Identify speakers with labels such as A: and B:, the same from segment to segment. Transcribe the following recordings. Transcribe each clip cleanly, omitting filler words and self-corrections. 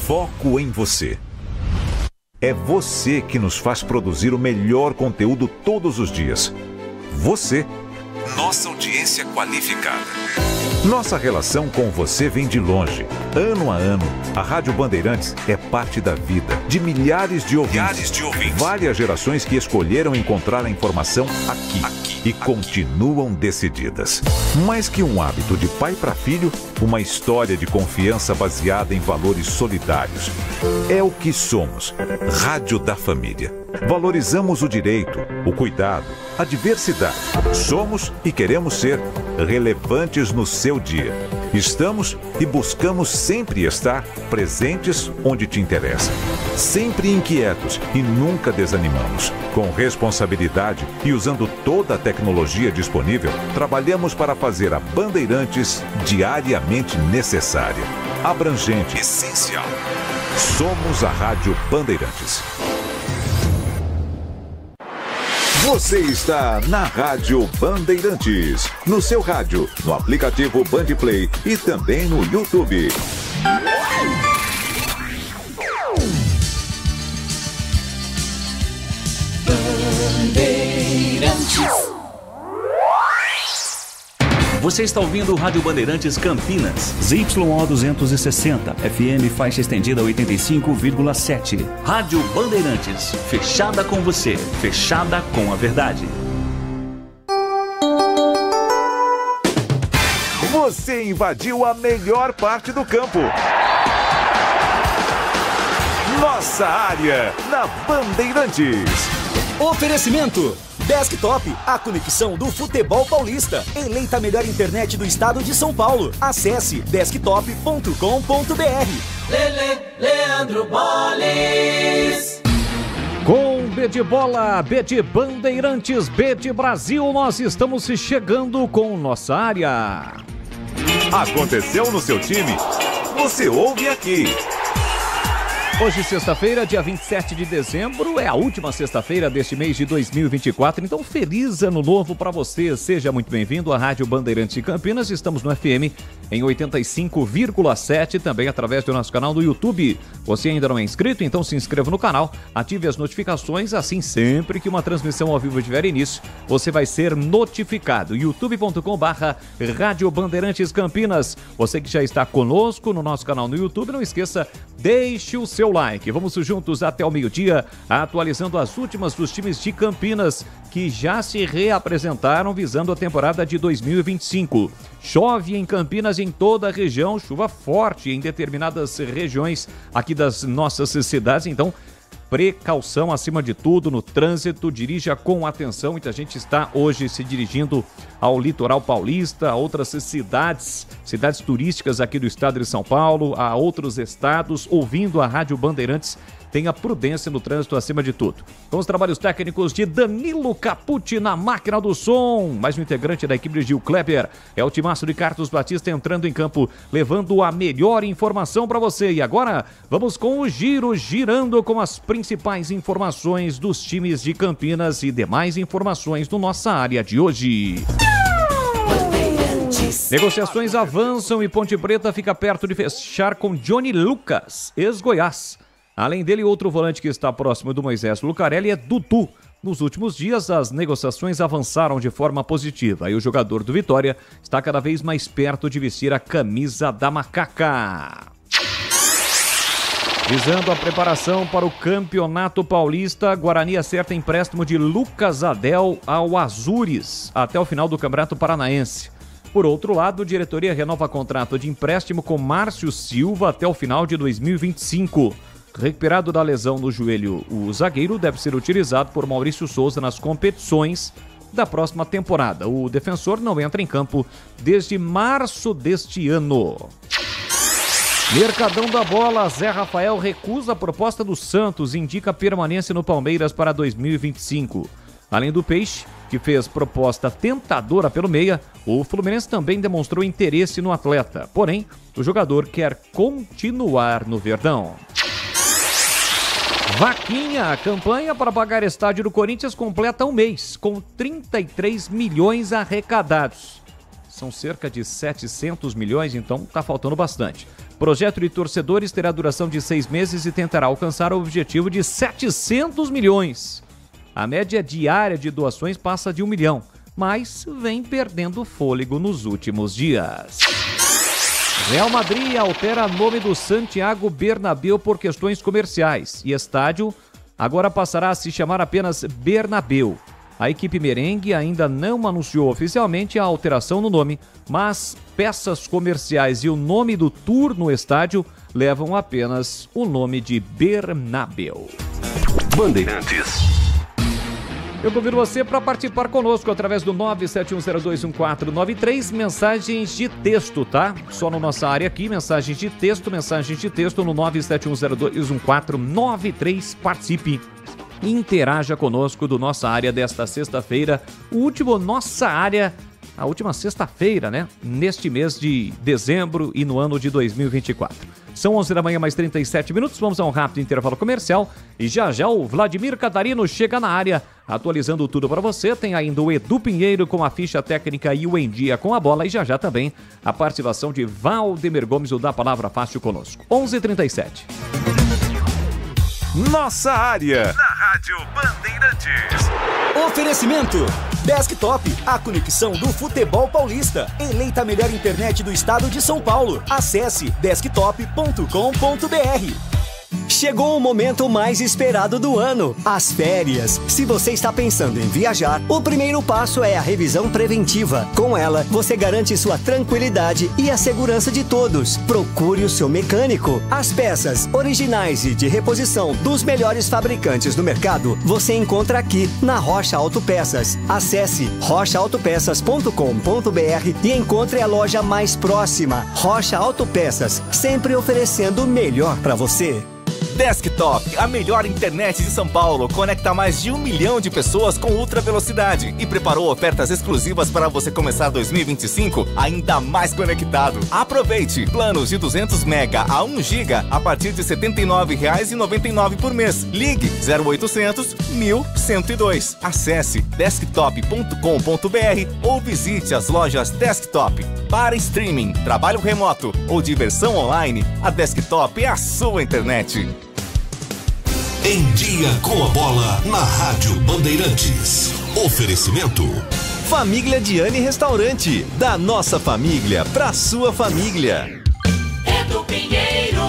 A: Foco em você. É você que nos faz produzir o melhor conteúdo todos os dias. Você, nossa audiência qualificada. Nossa relação com você vem de longe. Ano a ano, a Rádio Bandeirantes é parte da vida de milhares de ouvintes. Várias gerações que escolheram encontrar a informação aqui e continuam decididas. Mais que um hábito de pai para filho, uma história de confiança baseada em valores solidários. É o que somos. Rádio da Família. Valorizamos o direito, o cuidado, a diversidade. Somos e queremos ser relevantes no seu dia. Estamos e buscamos sempre estar presentes onde te interessa. Sempre inquietos e nunca desanimamos. Com responsabilidade e usando toda a tecnologia disponível, trabalhamos para fazer a Bandeirantes diariamente necessária, abrangente, essencial. Somos a Rádio Bandeirantes. Você está na Rádio Bandeirantes, no seu rádio, no aplicativo Bandplay e também no YouTube.
B: Bandeirantes. Você está ouvindo o Rádio Bandeirantes Campinas, ZYO 260, FM faixa estendida 85,7. Rádio Bandeirantes, fechada com você, fechada com a verdade.
A: Você invadiu a melhor parte do campo. Nossa área, na Bandeirantes.
C: Oferecimento Desktop, a conexão do futebol paulista. Eleita a melhor internet do estado de São Paulo. Acesse desktop.com.br.
D: Leandro Boles.
E: Com B de bola, B de Bandeirantes, B de Brasil, nós estamos chegando com nossa área.
A: Aconteceu no seu time? Você ouve aqui.
E: Hoje, sexta-feira, dia 27 de dezembro, é a última sexta-feira deste mês de 2024, então feliz ano novo para você. Seja muito bem-vindo à Rádio Bandeirantes de Campinas. Estamos no FM em 85,7, também através do nosso canal do YouTube. Você ainda não é inscrito? Então se inscreva no canal, ative as notificações, assim sempre que uma transmissão ao vivo tiver início, você vai ser notificado. youtube.com/Rádio Bandeirantes Campinas. Você que já está conosco no nosso canal no YouTube, não esqueça, deixe o seu like. Vamos juntos até o meio-dia, atualizando as últimas dos times de Campinas que já se reapresentaram visando a temporada de 2025. Chove em Campinas em toda a região, chuva forte em determinadas regiões aqui das nossas cidades, então precaução acima de tudo no trânsito, dirija com atenção. Muita gente está hoje se dirigindo ao litoral paulista, a outras cidades turísticas aqui do estado de São Paulo, a outros estados, ouvindo a Rádio Bandeirantes. Tenha prudência no trânsito acima de tudo. Com os trabalhos técnicos de Danilo Capucci na máquina do som, mais um integrante da equipe de Gil Kleber, é o timaço de Carlos Batista entrando em campo, levando a melhor informação para você. E agora, vamos com o giro, girando com as principais informações dos times de Campinas e demais informações do nossa área de hoje. Negociações avançam e Ponte Preta fica perto de fechar com Johnny Lucas, ex-Goiás. Além dele, outro volante que está próximo do Moisés Lucarelli é Dudu. Nos últimos dias, as negociações avançaram de forma positiva e o jogador do Vitória está cada vez mais perto de vestir a camisa da Macaca. Visando a preparação para o Campeonato Paulista, Guarani acerta empréstimo de Lucas Adel ao Azures até o final do Campeonato Paranaense. Por outro lado, a diretoria renova contrato de empréstimo com Márcio Silva até o final de 2025. Recuperado da lesão no joelho, o zagueiro deve ser utilizado por Maurício Souza nas competições da próxima temporada. O defensor não entra em campo desde março deste ano. Mercadão da Bola, Zé Rafael recusa a proposta do Santos e indica permanência no Palmeiras para 2025. Além do Peixe, que fez proposta tentadora pelo meia, o Fluminense também demonstrou interesse no atleta. Porém, o jogador quer continuar no Verdão. Vaquinha, a campanha para pagar estádio do Corinthians completa um mês, com 33 milhões arrecadados. São cerca de 700 milhões, então tá faltando bastante. Projeto de torcedores terá duração de 6 meses e tentará alcançar o objetivo de 700 milhões. A média diária de doações passa de 1 milhão, mas vem perdendo fôlego nos últimos dias. Real Madrid altera nome do Santiago Bernabéu por questões comerciais e estádio agora passará a se chamar apenas Bernabéu. A equipe merengue ainda não anunciou oficialmente a alteração no nome, mas peças comerciais e o nome do tour no estádio levam apenas o nome de Bernabéu.
B: Bandeirantes.
E: Eu convido você para participar conosco através do 971021493, mensagens de texto, tá? Só na nossa área aqui, mensagens de texto no 971021493. Participe, interaja conosco do Nossa Área desta sexta-feira, a última sexta-feira, né? Neste mês de dezembro e no ano de 2024. São 11 da manhã, mais 37 minutos. Vamos a um rápido intervalo comercial. E já já o Vladimir Catarino chega na área, atualizando tudo para você. Tem ainda o Edu Pinheiro com a ficha técnica e o Em Dia com a bola. E já já também a participação de Valdemir Gomes, o da Palavra Fácil, conosco. 11h37.
A: Nossa Área, na Rádio Bandeirantes.
C: Oferecimento Desktop, a conexão do futebol paulista. Eleita a melhor internet do estado de São Paulo. Acesse desktop.com.br. Chegou o momento mais esperado do ano, as férias. Se você está pensando em viajar, o primeiro passo é a revisão preventiva. Com ela, você garante sua tranquilidade e a segurança de todos. Procure o seu mecânico. As peças originais e de reposição dos melhores fabricantes do mercado, você encontra aqui na Rocha Autopeças. Acesse rochaautopeças.com.br e encontre a loja mais próxima. Rocha Autopeças, sempre oferecendo o melhor para você.
F: Desktop, a melhor internet de São Paulo, conecta mais de 1 milhão de pessoas com ultra velocidade e preparou ofertas exclusivas para você começar 2025 ainda mais conectado. Aproveite! Planos de 200 mega a 1 giga a partir de R$ 79,99 por mês. Ligue 0800 1102. Acesse desktop.com.br ou visite as lojas Desktop. Para streaming, trabalho remoto ou diversão online, a Desktop é a sua internet.
G: Em Dia com a Bola, na Rádio Bandeirantes. Oferecimento
H: Família Diane Restaurante. Da nossa família pra sua família.
D: Edu Pinheiro.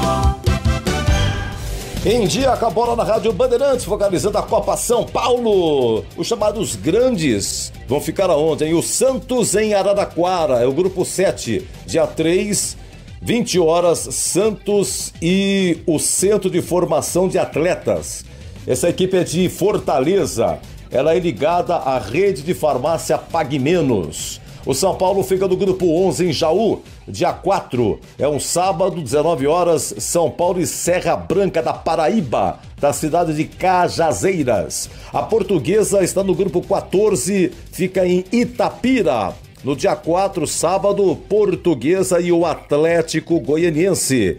I: Em Dia com a Bola na Rádio Bandeirantes, focalizando a Copa São Paulo. Os chamados grandes vão ficar aonde, hein? O Santos em Araraquara, é o grupo 7, dia 3, 20 horas, Santos e o Centro de Formação de Atletas. Essa equipe é de Fortaleza, ela é ligada à rede de farmácia Pague Menos. O São Paulo fica no grupo 11 em Jaú, dia 4, é um sábado, 19 horas, São Paulo e Serra Branca da Paraíba, da cidade de Cajazeiras. A Portuguesa está no grupo 14, fica em Itapira. No dia 4, sábado, Portuguesa e o Atlético Goianiense.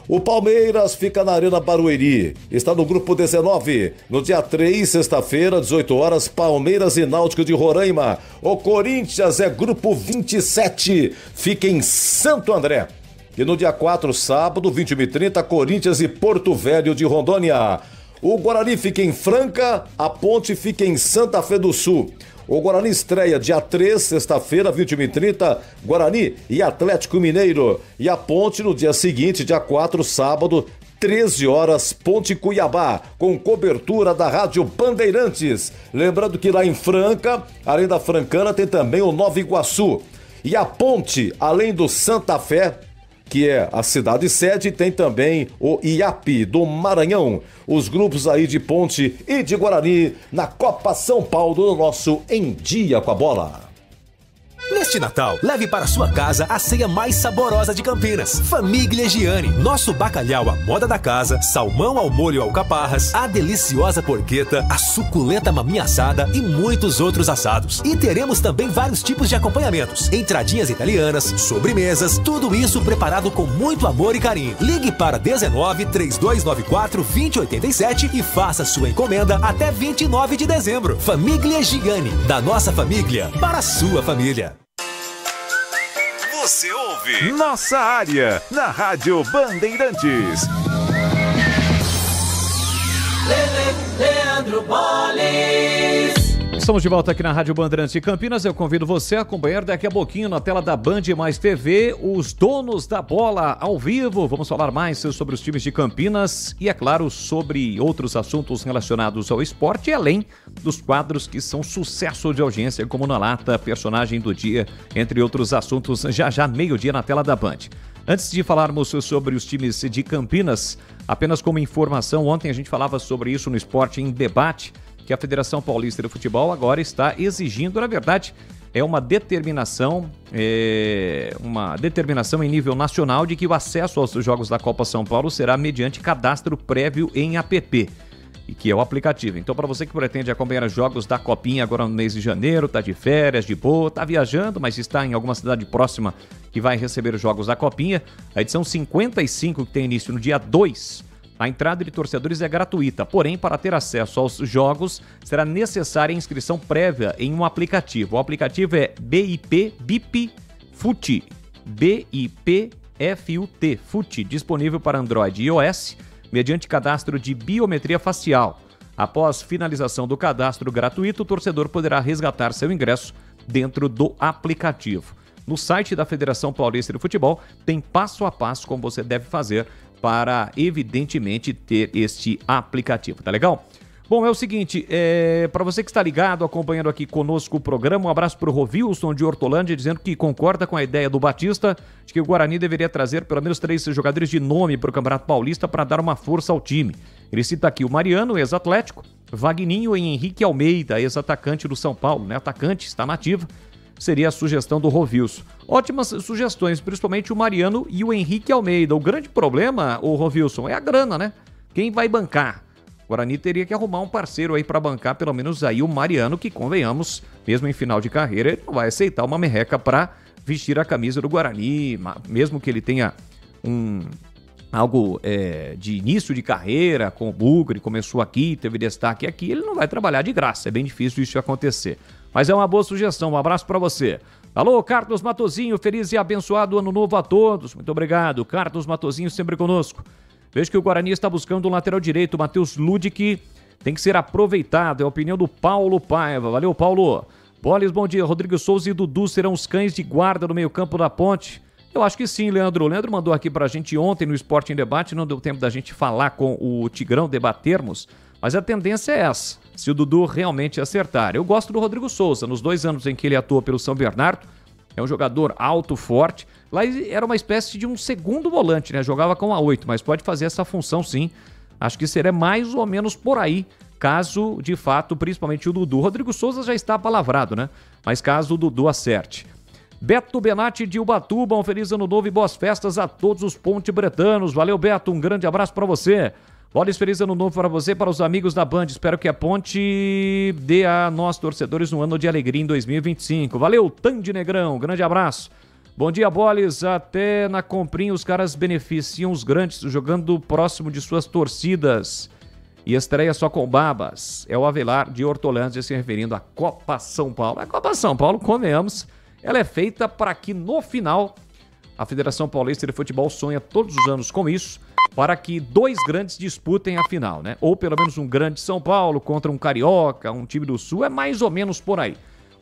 I: O Palmeiras fica na Arena Barueri, está no grupo 19. No dia 3, sexta-feira, 18 horas, Palmeiras e Náutico de Roraima. O Corinthians é grupo 27, fica em Santo André. E no dia 4, sábado, 21h30, Corinthians e Porto Velho de Rondônia. O Guarani fica em Franca, a Ponte fica em Santa Fé do Sul. O Guarani estreia dia 3, sexta-feira, 21h30, Guarani e Atlético Mineiro. E a Ponte no dia seguinte, dia 4, sábado, 13 horas, Ponte Cuiabá, com cobertura da Rádio Bandeirantes. Lembrando que lá em Franca, além da Francana, tem também o Nova Iguaçu. E a Ponte, além do Santa Fé, que é a cidade sede, tem também o IAP do Maranhão. Os grupos aí de Ponte e de Guarani na Copa São Paulo, no nosso Em Dia com a Bola.
H: Neste Natal, leve para sua casa a ceia mais saborosa de Campinas. Família Giani. Nosso bacalhau à moda da casa, salmão ao molho alcaparras, a deliciosa porqueta, a suculenta maminha assada e muitos outros assados. E teremos também vários tipos de acompanhamentos, entradinhas italianas, sobremesas, tudo isso preparado com muito amor e carinho. Ligue para 19 3294 2087 e faça sua encomenda até 29 de dezembro. Família Giani. Da nossa família para a sua família.
A: Você ouve ouve Nossa Área, na Rádio Bandeirantes.
D: Leandro Boles.
E: Estamos de volta aqui na Rádio Bandeirantes de Campinas. Eu convido você a acompanhar daqui a pouquinho na tela da Band Mais TV os donos da bola ao vivo. Vamos falar mais sobre os times de Campinas e, é claro, sobre outros assuntos relacionados ao esporte, além dos quadros que são sucesso de audiência, como Na Lata, Personagem do Dia, entre outros assuntos, já meio-dia na tela da Band. Antes de falarmos sobre os times de Campinas, apenas como informação, ontem a gente falava sobre isso no Esporte em Debate, que a Federação Paulista de Futebol agora está exigindo, na verdade, é uma determinação em nível nacional de que o acesso aos jogos da Copa São Paulo será mediante cadastro prévio em app, e que é o aplicativo. Então, para você que pretende acompanhar os jogos da Copinha agora no mês de janeiro, tá de férias, de boa, tá viajando, mas está em alguma cidade próxima que vai receber os jogos da Copinha, a edição 55, que tem início no dia 2, a entrada de torcedores é gratuita, porém, para ter acesso aos jogos, será necessária a inscrição prévia em um aplicativo. O aplicativo é BIP FUT, BIP-FUT, FUT, disponível para Android e iOS, mediante cadastro de biometria facial. Após finalização do cadastro gratuito, o torcedor poderá resgatar seu ingresso dentro do aplicativo. No site da Federação Paulista de Futebol, tem passo a passo como você deve fazer para, evidentemente, ter este aplicativo, tá legal? Bom, é o seguinte, para você que está ligado, acompanhando aqui conosco o programa, um abraço para o Rovilson de Hortolândia, dizendo que concorda com a ideia do Batista de que o Guarani deveria trazer pelo menos 3 jogadores de nome para o Campeonato Paulista para dar uma força ao time. Ele cita aqui o Mariano, ex-Atlético, Vagninho e Henrique Almeida, ex-atacante do São Paulo, né? Atacante, está nativa. Seria a sugestão do Rovilson. Ótimas sugestões, principalmente o Mariano e o Henrique Almeida. O grande problema, o Rovilson, é a grana, né? Quem vai bancar? O Guarani teria que arrumar um parceiro aí para bancar, pelo menos aí o Mariano, que, convenhamos, mesmo em final de carreira, ele não vai aceitar uma merreca para vestir a camisa do Guarani, mesmo que ele tenha algo de início de carreira, com o Bugre, começou aqui, teve destaque aqui, ele não vai trabalhar de graça, é bem difícil isso acontecer. Mas é uma boa sugestão, um abraço para você. Alô, Carlos Matozinho, feliz e abençoado ano novo a todos. Muito obrigado, Carlos Matozinho sempre conosco. Vejo que o Guarani está buscando um lateral direito, Matheus Ludic, tem que ser aproveitado, é a opinião do Paulo Paiva. Valeu, Paulo. Boles, bom dia. Rodrigo Souza e Dudu serão os cães de guarda no meio-campo da Ponte? Eu acho que sim, Leandro. O Leandro mandou aqui pra gente ontem no Esporte em Debate, não deu tempo da gente falar com o Tigrão, debatermos, mas a tendência é essa, se o Dudu realmente acertar. Eu gosto do Rodrigo Souza, nos 2 anos em que ele atua pelo São Bernardo, é um jogador alto, forte, lá era uma espécie de um segundo volante, né? Jogava com a 8, mas pode fazer essa função sim, acho que seria mais ou menos por aí, caso de fato, principalmente o Dudu. O Rodrigo Souza já está palavrado, né? Mas caso o Dudu acerte. Beto Benatti de Ubatuba, um feliz ano novo e boas festas a todos os ponte-bretanos. Valeu, Beto, um grande abraço para você. Boles, feliz ano novo para você, para os amigos da Band. Espero que a Ponte dê a nós, torcedores, um ano de alegria em 2025. Valeu, Tandy Negrão, grande abraço. Bom dia, Boles. Até na comprinha os caras beneficiam os grandes jogando próximo de suas torcidas. E estreia só com babas. É o Avelar de Hortolândia se referindo à Copa São Paulo. A Copa São Paulo, convenhamos, ela é feita para que no final a Federação Paulista de Futebol sonha todos os anos com isso, para que 2 grandes disputem a final, né? Ou pelo menos um grande São Paulo contra um Carioca, um time do Sul, é mais ou menos por aí.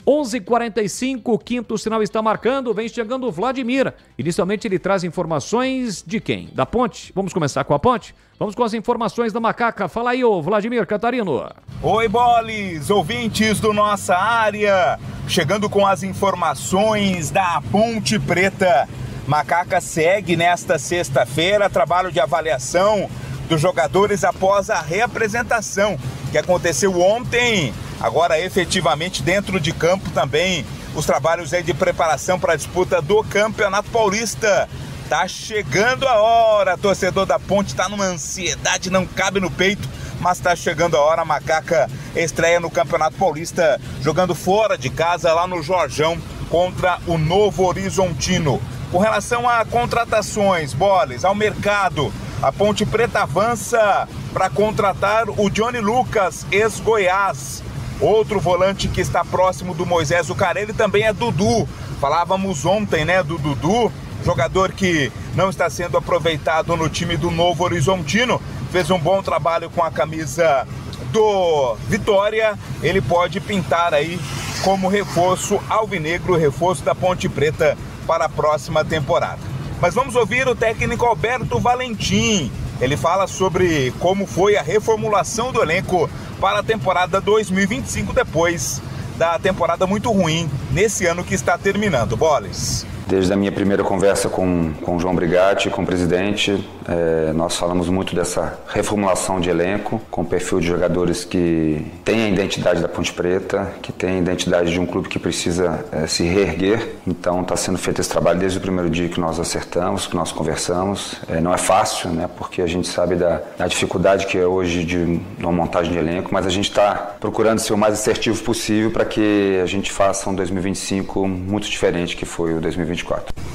E: 11h45, o quinto sinal está marcando, vem chegando o Vladimir. Inicialmente ele traz informações de quem? Da Ponte? Vamos começar com a Ponte? Vamos com as informações da Macaca. Fala aí, ô Vladimir Catarino.
J: Oi, Boles, ouvintes do Nossa Área. Chegando com as informações da Ponte Preta. Macaca segue nesta sexta-feira trabalho de avaliação dos jogadores após a reapresentação que aconteceu ontem. Agora efetivamente dentro de campo também os trabalhos aí de preparação para a disputa do Campeonato Paulista. Tá chegando a hora, torcedor da Ponte tá numa ansiedade, não cabe no peito, mas tá chegando a hora. A Macaca estreia no Campeonato Paulista jogando fora de casa lá no Jorjão contra o Novo Horizontino. Com relação a contratações, Boles, ao mercado, a Ponte Preta avança para contratar o Johnny Lucas, ex-Goiás. Outro volante que está próximo do Moisés Zucarelli também é Dudu. Falávamos ontem, né, do Dudu, jogador que não está sendo aproveitado no time do Novo Horizontino, fez um bom trabalho com a camisa do Vitória, ele pode pintar aí como reforço alvinegro, reforço da Ponte Preta para a próxima temporada. Mas vamos ouvir o técnico Alberto Valentim. Ele fala sobre como foi a reformulação do elenco para a temporada 2025, depois da temporada muito ruim nesse ano que está terminando. Boles.
K: Desde a minha primeira conversa com o João Brigatti, com o presidente, nós falamos muito dessa reformulação de elenco, com o perfil de jogadores que têm a identidade da Ponte Preta, que têm a identidade de um clube que precisa se reerguer. Então está sendo feito esse trabalho desde o primeiro dia que nós acertamos, que nós conversamos. Não é fácil, né, porque a gente sabe da dificuldade que é hoje de uma montagem de elenco, mas a gente está procurando ser o mais assertivo possível para que a gente faça um 2025 muito diferente que foi o 2024.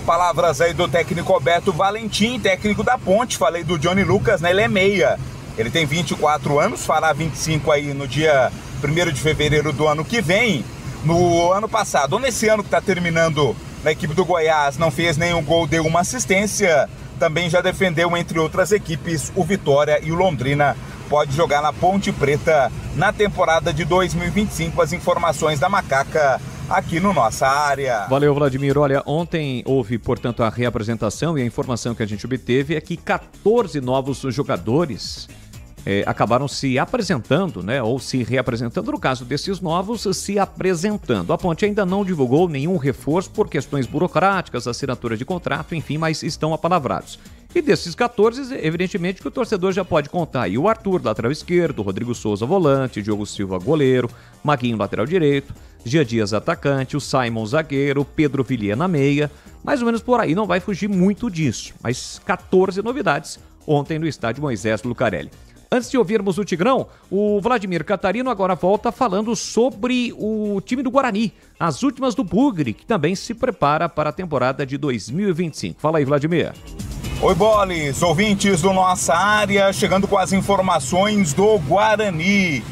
J: Palavras aí do técnico Alberto Valentim, técnico da Ponte. Falei do Johnny Lucas, né? Ele é meia. Ele tem 24 anos, fará 25 aí no dia 1º de fevereiro do ano que vem. No ano passado, ou nesse ano que está terminando na equipe do Goiás, não fez nenhum gol, deu uma assistência. Também já defendeu, entre outras equipes, o Vitória e o Londrina. Pode jogar na Ponte Preta na temporada de 2025. As informações da Macaca aqui no Nossa Área.
E: Valeu, Vladimir. Olha, ontem houve, portanto, a reapresentação e a informação que a gente obteve é que 14 novos jogadores acabaram se apresentando, né, ou se reapresentando, no caso desses novos, se apresentando. A Ponte ainda não divulgou nenhum reforço por questões burocráticas, assinatura de contrato, enfim, mas estão apalavrados. E desses 14, evidentemente que o torcedor já pode contar aí o Arthur, lateral esquerdo, Rodrigo Souza, volante, Diogo Silva, goleiro, Maguinho, lateral direito, Gia Dias, atacante, o Simon, zagueiro, Pedro Villiers na meia, mais ou menos por aí, não vai fugir muito disso, mas 14 novidades ontem no estádio Moisés Lucarelli. Antes de ouvirmos o Tigrão, o Vladimir Catarino agora volta falando sobre o time do Guarani, as últimas do Bugre, que também se prepara para a temporada de 2025. Fala aí, Vladimir.
J: Oi, Boles, ouvintes do Nossa Área, chegando com as informações do Guarani.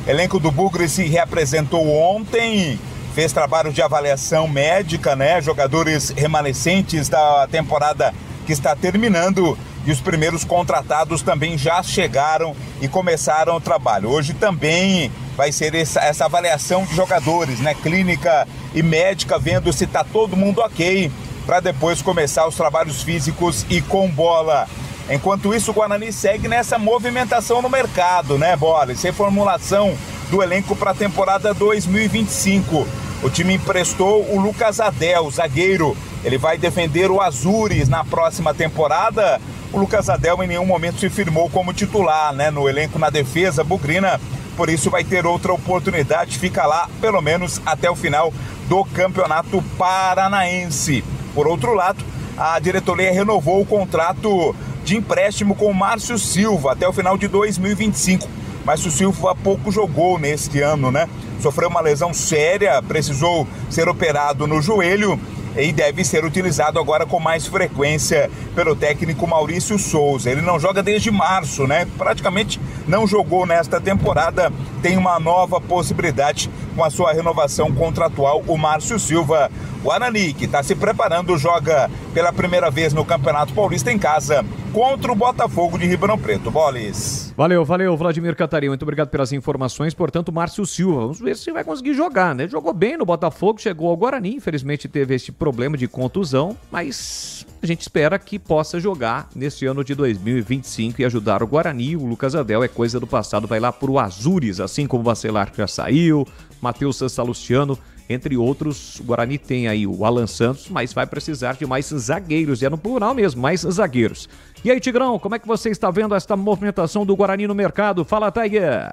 J: Elenco do Bugre se reapresentou ontem, fez trabalho de avaliação médica, né? Jogadores remanescentes da temporada que está terminando e os primeiros contratados também já chegaram e começaram o trabalho. Hoje também vai ser essa avaliação de jogadores, né? Clínica e médica, vendo se está todo mundo ok, para depois começar os trabalhos físicos e com bola. Enquanto isso, o Guarani segue nessa movimentação no mercado, né, Boles? Reformulação do elenco para a temporada 2025. O time emprestou o Lucas Adel, zagueiro. Ele vai defender o Azures na próxima temporada. O Lucas Adel em nenhum momento se firmou como titular, né, no elenco na defesa bugrina. Por isso vai ter outra oportunidade, fica lá pelo menos até o final do Campeonato Paranaense. Por outro lado, a diretoria renovou o contrato de empréstimo com o Márcio Silva até o final de 2025. Márcio Silva pouco jogou neste ano, né? Sofreu uma lesão séria, precisou ser operado no joelho e deve ser utilizado agora com mais frequência pelo técnico Maurício Souza. Ele não joga desde março, né? Praticamente não jogou nesta temporada. Tem uma nova possibilidade com a sua renovação contratual, o Márcio Silva. Guarani, que está se preparando, joga pela primeira vez no Campeonato Paulista em casa contra o Botafogo de Ribeirão Preto. Boles.
E: Valeu, Vladimir Catarino. Muito obrigado pelas informações. Portanto, Márcio Silva, vamos ver se vai conseguir jogar, né? Jogou bem no Botafogo, chegou ao Guarani, infelizmente teve este problema de contusão, mas a gente espera que possa jogar neste ano de 2025 e ajudar o Guarani. O Lucas Adel é coisa do passado, vai lá pro Azures, assim como o Bacelar que já saiu, Matheus Salustiano, entre outros. O Guarani tem aí o Alan Santos, mas vai precisar de mais zagueiros, e é no plural mesmo, mais zagueiros. E aí, Tigrão, como é que você está vendo esta movimentação do Guarani no mercado? Fala, Tiger!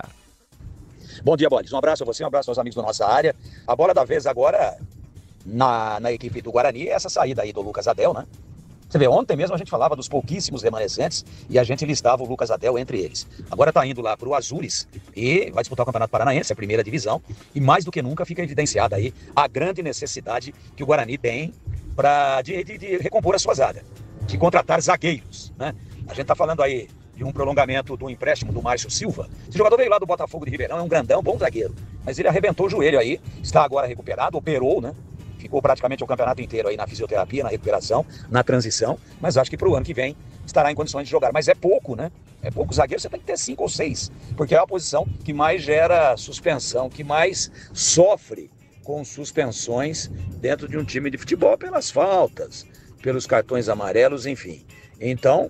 L: Bom dia, Boles. Um abraço a você, um abraço aos amigos da Nossa Área. A bola da vez agora na equipe do Guarani é essa saída aí do Lucas Adel, né? Você vê, ontem mesmo a gente falava dos pouquíssimos remanescentes e a gente listava o Lucas Adel entre eles. Agora está indo lá para o Azures e vai disputar o Campeonato Paranaense, a primeira divisão, e mais do que nunca fica evidenciada aí a grande necessidade que o Guarani tem de recompor a sua zaga, de contratar zagueiros, né? A gente está falando aí de um prolongamento do empréstimo do Márcio Silva. Esse jogador veio lá do Botafogo de Ribeirão, é um grandão, bom zagueiro, mas ele arrebentou o joelho aí, está agora recuperado, operou, né? ficou praticamente o campeonato inteiro aí na fisioterapia, na recuperação, na transição, mas acho que para o ano que vem estará em condições de jogar. Mas é pouco, né? É pouco. Zagueiro você tem que ter 5 ou 6, porque é a posição que mais gera suspensão, que mais sofre com suspensões dentro de um time de futebol pelas faltas, pelos cartões amarelos, enfim. Então,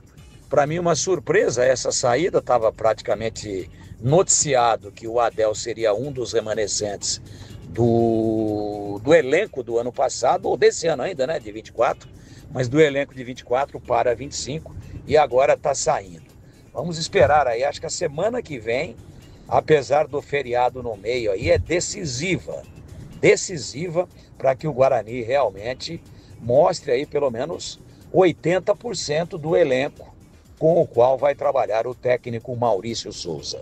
L: para mim, uma surpresa essa saída. Estava praticamente noticiado que o Adel seria um dos remanescentes do elenco do ano passado, ou desse ano ainda, né, de 24, mas do elenco de 24 para 25, e agora está saindo. Vamos esperar aí, acho que a semana que vem, apesar do feriado no meio aí, é decisiva para que o Guarani realmente mostre aí pelo menos 80% do elenco com o qual vai trabalhar o técnico Maurício Souza.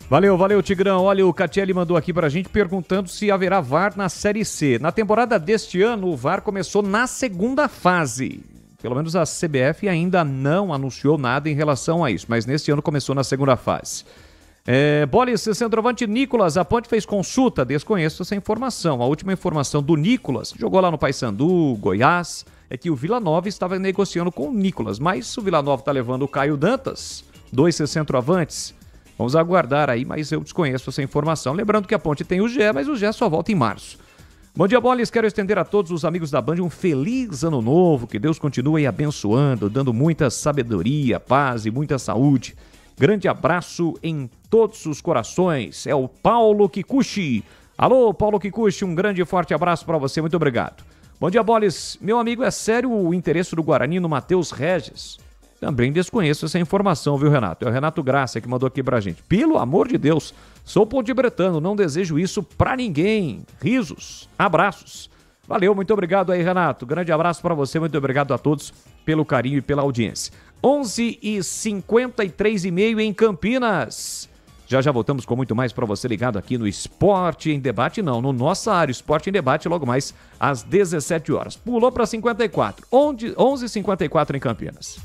E: Valeu, Tigrão. Olha, o Catielli mandou aqui pra gente perguntando se haverá VAR na Série C. Na temporada deste ano, o VAR começou na segunda fase. Pelo menos a CBF ainda não anunciou nada em relação a isso, mas neste ano começou na segunda fase. Bolis, centroavante Nicolas, a Ponte fez consulta, desconheço essa informação. A última informação do Nicolas, jogou lá no Paysandu, Goiás, é que o Vila Nova estava negociando com o Nicolas, mas o Vila Nova está levando o Caio Dantas, 2 centroavantes. Vamos aguardar aí, mas eu desconheço essa informação. Lembrando que a Ponte tem o Gé, mas o Gé só volta em março. Bom dia, Bolis. Quero estender a todos os amigos da Band um feliz ano novo. Que Deus continue abençoando, dando muita sabedoria, paz e muita saúde. Grande abraço em todos os corações. É o Paulo Kikuchi. Alô, Paulo Kikuchi, um grande e forte abraço para você. Muito obrigado. Bom dia, Bolis. Meu amigo, é sério o interesse do Guarani no Matheus Regis? Também desconheço essa informação, viu, Renato? É o Renato Graça que mandou aqui pra gente. Pelo amor de Deus, sou pontebretano, não desejo isso pra ninguém. Risos, abraços. Valeu, muito obrigado aí, Renato. Grande abraço pra você, muito obrigado a todos pelo carinho e pela audiência. 11h53h30 em Campinas. Já voltamos com muito mais para você ligado aqui no Esporte em Debate, não, no Nossa Área, Esporte em Debate, logo mais às 17 horas. Pulou para 54, 11h54 em Campinas.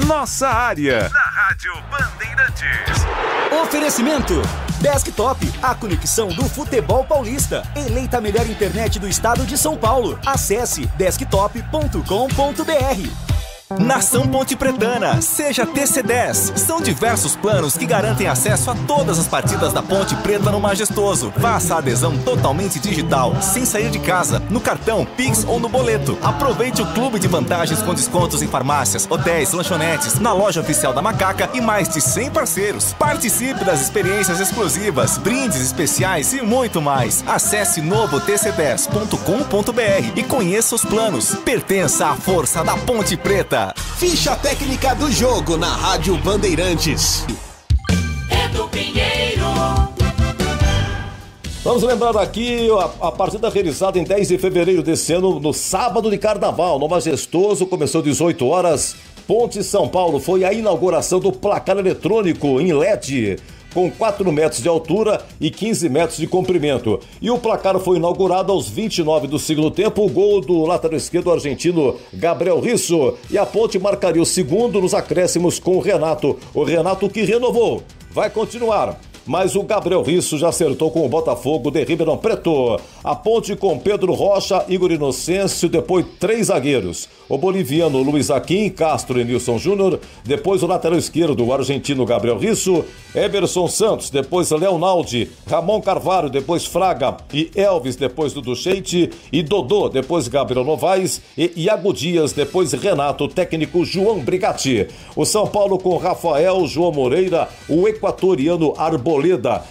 A: Nossa Área, na Rádio Bandeirantes.
M: Oferecimento Desktop, a conexão do futebol paulista. Eleita a melhor internet do estado de São Paulo. Acesse desktop.com.br.
F: Nação Ponte Pretana, seja TC10. São diversos planos que garantem acesso a todas as partidas da Ponte Preta no Majestoso. Faça a adesão totalmente digital, sem sair de casa, no cartão, Pix ou no boleto. Aproveite o clube de vantagens com descontos em farmácias, hotéis, lanchonetes, na loja oficial da Macaca e mais de 100 parceiros. Participe das experiências exclusivas, brindes especiais e muito mais. Acesse novotc10.com.br e conheça os planos. Pertença à força da Ponte Preta.
G: Ficha técnica do jogo na Rádio Bandeirantes.
D: Edu Pinheiro.
I: Vamos lembrar aqui a partida realizada em 10 de fevereiro desse ano, no sábado de carnaval, no Majestoso, começou às 18 horas. Ponte São Paulo, foi a inauguração do placar eletrônico em LED, com 4 metros de altura e 15 metros de comprimento. E o placar foi inaugurado aos 29 do segundo tempo, o gol do lateral esquerdo argentino Gabriel Risso. E a Ponte marcaria o segundo nos acréscimos com o Renato. O Renato que renovou, vai continuar. Mas o Gabriel Risso já acertou com o Botafogo de Ribeirão Preto. A Ponte com Pedro Rocha, Igor Inocêncio, depois 3 zagueiros. O boliviano Luiz Aquim, Castro e Nilson Júnior, depois o lateral esquerdo, o argentino Gabriel Risso, Emerson Santos, depois Leonaldi, Ramon Carvalho, depois Fraga e Elvis, depois Dudu Sheite, e Dodô, depois Gabriel Novaes e Iago Dias, depois Renato, técnico João Brigatti. O São Paulo com Rafael, João Moreira, o equatoriano Arboleda,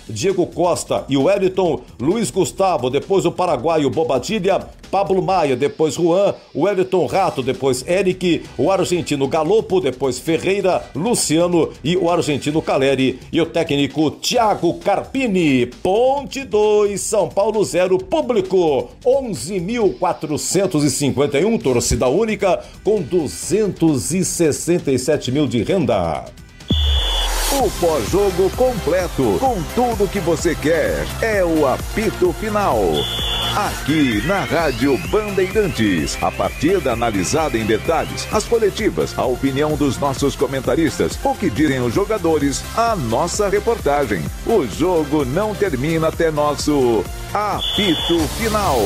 I: Diego Costa e o Wellington, Luiz Gustavo, depois o paraguaio Bobadilha, Pablo Maia, depois Juan, o Wellington Rato, depois Eric, o argentino Galopo, depois Ferreira, Luciano e o argentino Caleri e o técnico Thiago Carpini. Ponte 2, São Paulo 0, público 11.451, torcida única com 267 mil de renda.
A: O pós-jogo completo, com tudo que você quer, é o apito final. Aqui na Rádio Bandeirantes, a partida analisada em detalhes, as coletivas, a opinião dos nossos comentaristas, o que dizem os jogadores, a nossa reportagem. O jogo não termina até nosso apito final.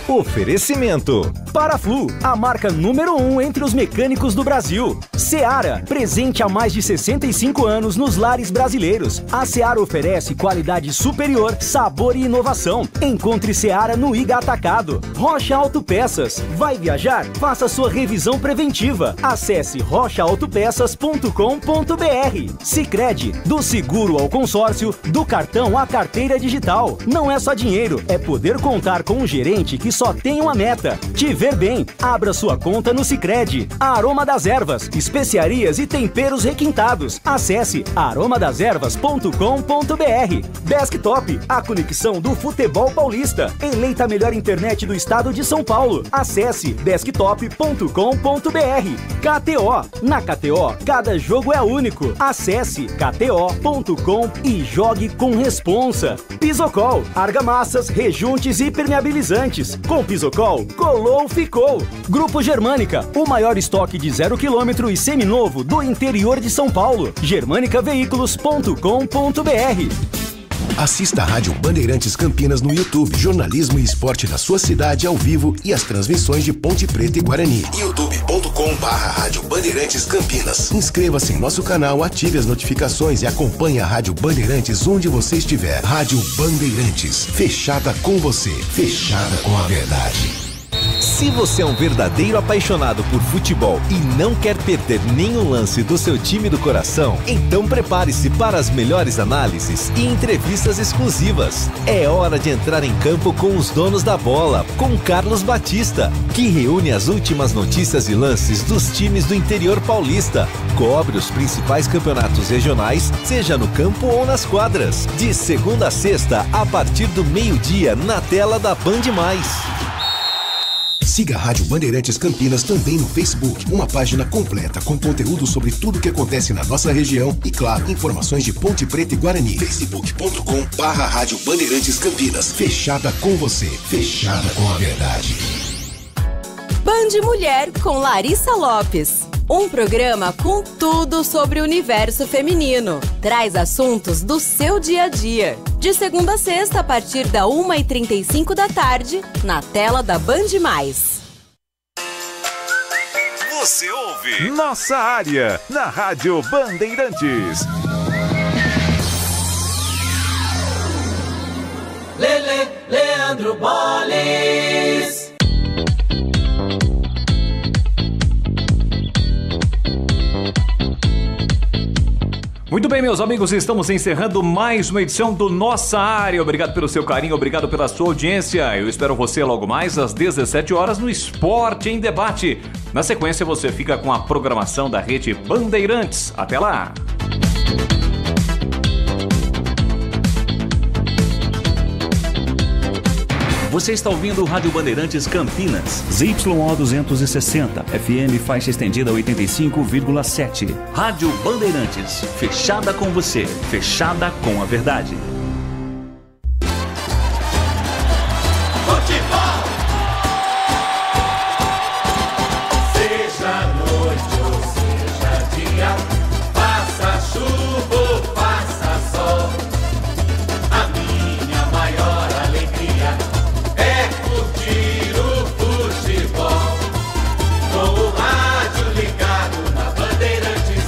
M: Oferecimento Paraflu, a marca número 1 entre os mecânicos do Brasil. Seara, presente há mais de 65 anos nos lares brasileiros. A Seara oferece qualidade superior, sabor e inovação. Encontre Seara no Iga Atacado. Rocha Autopeças. Vai viajar? Faça sua revisão preventiva. Acesse rochaautopeças.com.br. Sicredi, do seguro ao consórcio, do cartão à carteira digital. Não é só dinheiro, é poder contar com um gerente que só tem uma meta: te ver bem. Abra sua conta no Sicredi. Aroma das Ervas, especiarias e temperos requintados. Acesse aromadeservas.com.br. Desktop, a conexão do futebol paulista. Eleita a melhor internet do estado de São Paulo. Acesse desktop.com.br. KTO, na KTO, cada jogo é único. Acesse kto.com e jogue com responsa. Pisocol, argamassas, rejuntes e impermeabilizantes. Com Pisocol, colou, ficou. Grupo Germânica, o maior estoque de 0 km e seminovo do interior de São Paulo. germanicaveículos.com.br.
N: Assista a Rádio Bandeirantes Campinas no YouTube. Jornalismo e esporte da sua cidade ao vivo e as transmissões de Ponte Preta e Guarani. youtube.com/Rádio Bandeirantes Campinas. Inscreva-se em nosso canal, ative as notificações e acompanhe a Rádio Bandeirantes onde você estiver. Rádio Bandeirantes, fechada com você, fechada com a verdade.
O: Se você é um verdadeiro apaixonado por futebol e não quer perder nenhum lance do seu time do coração, então prepare-se para as melhores análises e entrevistas exclusivas. É hora de entrar em campo com os donos da bola, com Carlos Batista, que reúne as últimas notícias e lances dos times do interior paulista. Cobre os principais campeonatos regionais, seja no campo ou nas quadras. De segunda a sexta, a partir do meio-dia, na tela da Band+.
N: Siga a Rádio Bandeirantes Campinas também no Facebook, uma página completa com conteúdo sobre tudo que acontece na nossa região e, claro, informações de Ponte Preta e Guarani. facebook.com/Rádio Bandeirantes Campinas. Fechada com você, fechada com a verdade.
P: Band Mulher com Larissa Lopes. Um programa com tudo sobre o universo feminino. Traz assuntos do seu dia a dia. De segunda a sexta, a partir da 1h35 da tarde, na tela da Band+.
A: Você ouve Nossa Área, na Rádio Bandeirantes.
D: Leandro Boles.
E: Muito bem, meus amigos, estamos encerrando mais uma edição do Nossa Área. Obrigado pelo seu carinho, obrigado pela sua audiência. Eu espero você logo mais às 17 horas no Esporte em Debate. Na sequência, você fica com a programação da Rede Bandeirantes. Até lá!
B: Você está ouvindo o Rádio Bandeirantes Campinas, ZYO 260, FM faixa estendida 85,7. Rádio Bandeirantes, fechada com você, fechada com a verdade.
D: Futebol! Seja noite ou seja dia, faça chuva ou faça sol, a minha maior alegria é curtir o futebol. Com o rádio ligado na Bandeirantes,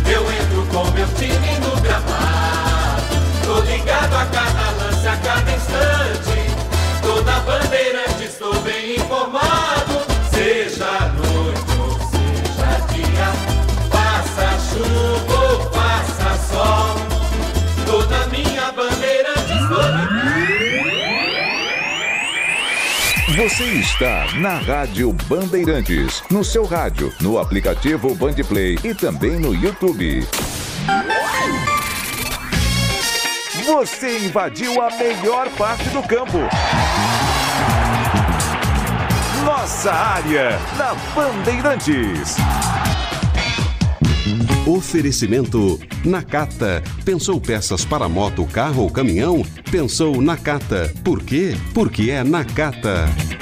D: eu entro com meu time no gramado. Tô ligado a cada lance, a cada instante. Tô na Bandeirantes, tô bem informado. Seja noite ou seja dia, faça chuva ou faça sol, tô na minha Bandeirantes, tô ligado.
A: Você está na Rádio Bandeirantes, no seu rádio, no aplicativo Bandplay e também no YouTube. Você invadiu a melhor parte do campo. Nossa Área, na Bandeirantes.
Q: Oferecimento Nakata. Pensou peças para moto, carro ou caminhão? Pensou Nakata. Por quê? Porque é Nakata.